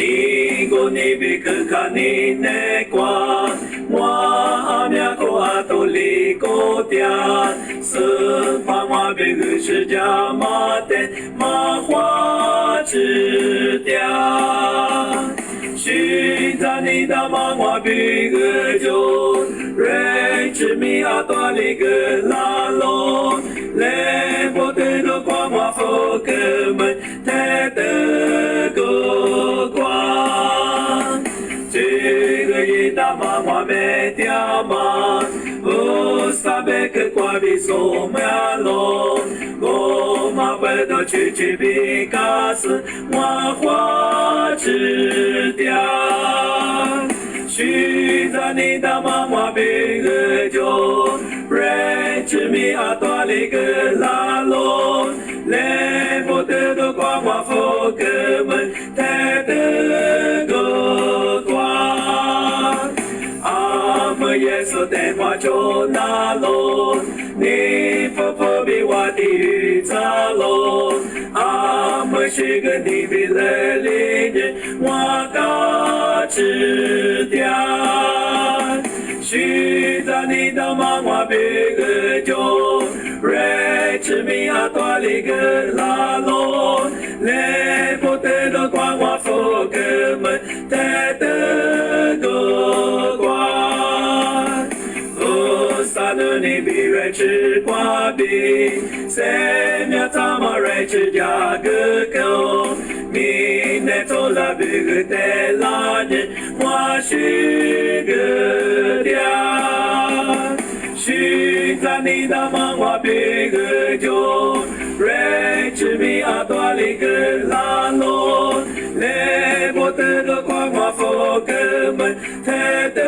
尼古尼比克卡尼内瓜，我阿弥陀阿多利古嗲，斯帕玛比克释迦玛德玛花之嗲，须达尼达玛瓦比克就瑞智米阿多利克拉罗，雷波德罗瓜瓦佛格门泰德格瓜，这个伊达玛瓦梅迪亚玛，乌萨贝克瓜比索梅阿罗，我马贝多曲曲比卡斯瓦花之嗲，须达尼达玛瓦比克就瑞智米阿多利克拉罗，雷波德罗瓜瓦佛格门泰德格瓜，阿摩耶娑德瓦就那罗，尼佛婆比瓦地狱扎罗，阿摩西格尼比勒利日瓦嘎之嗲，须达尼达玛瓦比克就瑞智米阿多利克拉罗，雷波德罗瓜瓦佛格门泰德格瓜，乌萨努尼比瑞智瓜比，塞苗扎玛瑞智加格狗，米内托拉比克德拉日瓦须格嗲，须达尼达玛瓦比克就瑞智米阿多利克拉罗，雷波德罗瓜瓦佛格门泰德